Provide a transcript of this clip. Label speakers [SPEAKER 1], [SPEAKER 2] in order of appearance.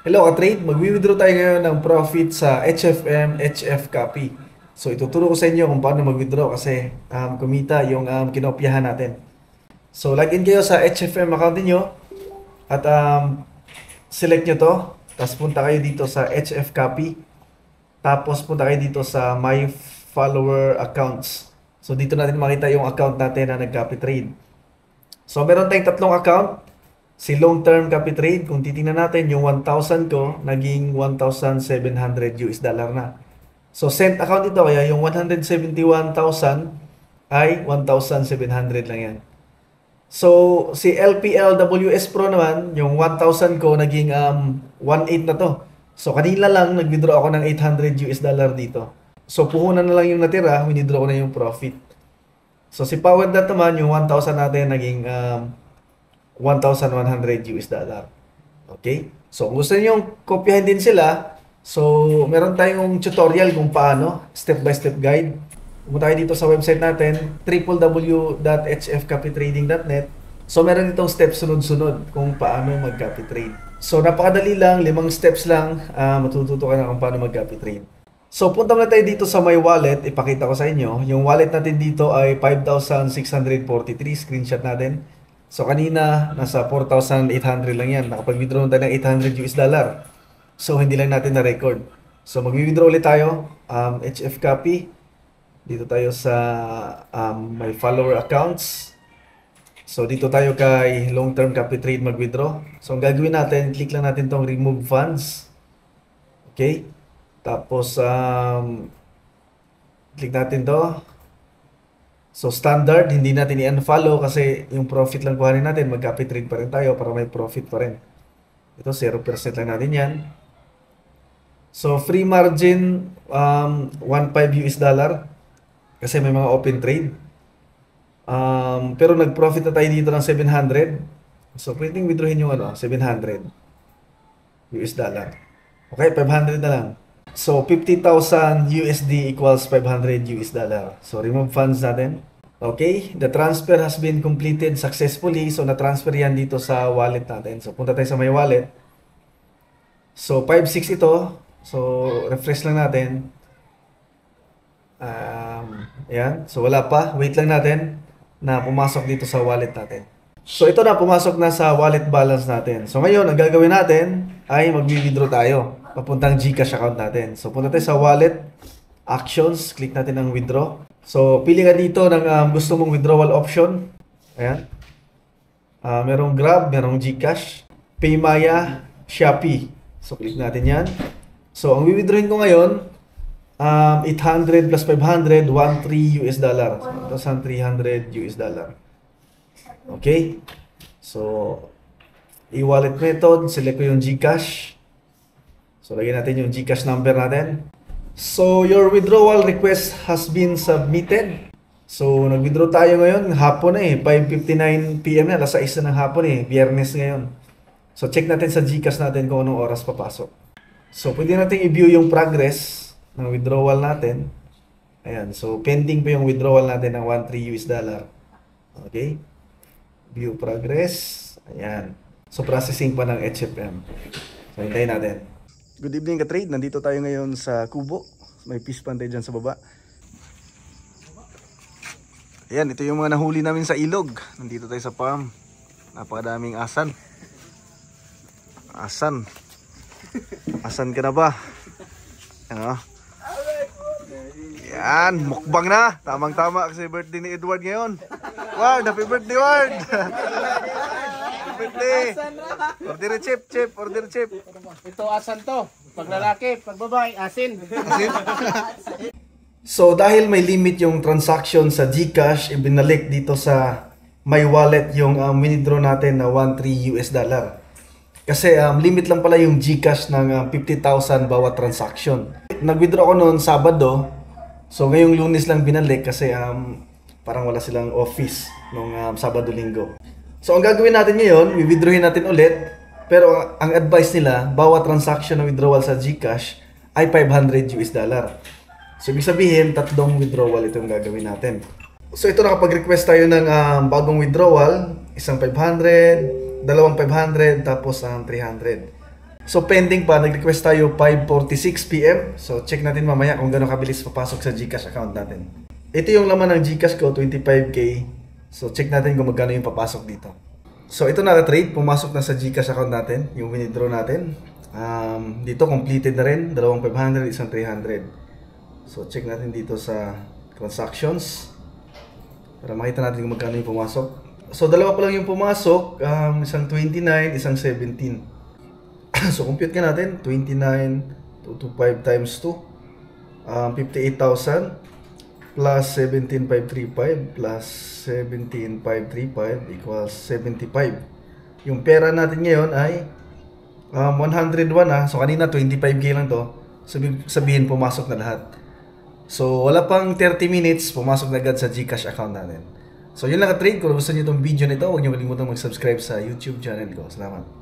[SPEAKER 1] Hello ka-trade, mag-withdraw tayo ngayon ng profit sa HFM, HF copy. So ituturo ko sa inyo kung paano mag-withdraw kasi kumita yung kinopyahan natin. So login kayo sa HFM account niyo at select nyo to. Tapos punta kayo dito sa HF copy. Tapos punta kayo dito sa My Follower Accounts. So dito natin makita yung account natin na nag-copy trade. So meron tayong tatlong account. Si long term copy trade, kung titingnan natin yung 1,000 ko, naging 1,700 US dollar na. So sent account ito, kaya yung 171,000 ay 1,700 lang yan. So si LPLWS Pro naman, yung 1,000 ko naging 1,800 na to. So kanina lang nag-withdraw ako ng 800 US dollar dito. So puhunan na lang yung natira, withdraw ko na yung profit. So si PowerDot naman, yung 1,000 natin naging 1,100 US dollar. Okay? So, kung gusto niyo kopyahin din sila, so, meron tayong tutorial kung paano, step-by-step guide. Pumunta tayo dito sa website natin, www.hfcopytrading.net. So, meron itong steps sunod-sunod kung paano mag-copy trade. So, napakadali lang, 5 steps lang, matututo ka na kung paano mag-copy trade. So, punta muna tayo dito sa my wallet. Ipakita ko sa inyo. Yung wallet natin dito ay 5,643. Screenshot natin. So kanina, nasa 4,800 lang yan. Nakapag-withdraw tayo ng 800 US dollar. So hindi lang natin na-record. So mag-withdraw ulit tayo. HF copy. Dito tayo sa my follower accounts. So dito tayo kay long-term copy trade mag-withdraw. So ang gagawin natin, click lang natin tong remove funds. Okay? Tapos click natin to. So standard, hindi natin i-unfollow kasi yung profit lang kuhanin natin, mag-copy trade pa rin tayo para may profit pa rin. Ito 0% lang natin yan. So free margin 1.5 US dollar kasi may mga open trade. Pero nag-profit na tayo dito ng 700. So pwedeng withdrawin yung 700 US dollar. Okay, 500 na lang. So, 50,000 USD equals 500 US dollar. So, remove funds natin. Okay, the transfer has been completed successfully. So, na-transfer yan dito sa wallet natin. So, punta tayo sa my wallet. So, 5.6 ito. So, refresh lang natin. Ayan. So, wala pa. Wait lang natin na pumasok dito sa wallet natin. So, ito na, pumasok na sa wallet balance natin. So, ngayon, ang gagawin natin ay mag-withdraw tayo papuntang GCash account natin. So, punta tayo sa wallet, actions, click natin ang withdraw. So, pili ka dito ng gusto mong withdrawal option. Ayan. Merong Grab, merong GCash, Paymaya, Shopee. So, click natin yan. So, ang withdrawin ko ngayon, 800 plus 500, 13 US dollar. So, 1,300 US dollar. Okay? So, e-wallet method, select ko yung GCash. So, lagyan natin yung GCash number natin. So, your withdrawal request has been submitted. So, nag-withdraw tayo ngayon. Hapon na 5:59 PM na. Alas 6 na ng hapon Biyernes ngayon. So, check natin sa GCash natin kung anong oras papasok. So, pwede natin i-view yung progress ng withdrawal natin. Ayan. So, pending pa yung withdrawal natin ng 13 US dollar. Okay? View progress. Ayan. So, processing pa ng HFM. So, hintayin natin. Good evening ka-trade. Nandito tayo ngayon sa Kubo. May fish pond dyan sa baba. Ayan, ito yung mga nahuli namin sa ilog. Nandito tayo sa farm. Napakadaming asan. Asan. Asan ka na ba? Ano? Yan, mukbang na. Tamang-tama kasi birthday ni Edward ngayon. Ward, happy birthday Ward. Birthday. Order chip, order chip.
[SPEAKER 2] Ito asan to. Pag lalaki, pag babae, asin.
[SPEAKER 1] So dahil may limit yung transaction sa GCash, ibinalik dito sa my wallet yung withdraw natin na 13 US dollar. Kasi limit lang pala yung GCash ng 50,000 bawat transaction. Nag-withdraw ko noon Sabado. So ngayong Lunes lang binalik kasi parang wala silang office nung Sabado-Linggo. So ang gagawin natin ngayon, i-withdrawin natin ulit. Pero ang advice nila, bawat transaction na withdrawal sa GCash ay 500 US dollar. So ibig sabihin, 3 withdrawal itong gagawin natin. So ito nakapag-request tayo ng bagong withdrawal, isang 500, dalawang 500, tapos 300. So pending pa, nag-request tayo 5:46 PM. So check natin mamaya kung gano'ng kabilis papasok sa GCash account natin. Ito yung laman ng GCash ko, 25k. So check natin kung magkano yung papasok dito. So ito naka-trade, pumasok na sa GCash account natin, yung withdraw natin. Dito completed na rin, dalawang 500, isang 300. So check natin dito sa transactions para makita natin kung magkano yung pumasok. So dalawa pa lang yung pumasok, isang 29, isang 17. So compute ka natin, 29,225 times 2, 58,000 plus 17,535 plus 17,535 equals 75. Yung pera natin ngayon ay 101 So kanina 25k lang to. Sabihin pumasok na lahat. So wala pang 30 minutes, pumasok na agad sa GCash account natin. So yun lang ka-trade. Kung gusto niyo itong video nito, huwag niyo kalimutang mag-subscribe sa YouTube channel ko. Salamat.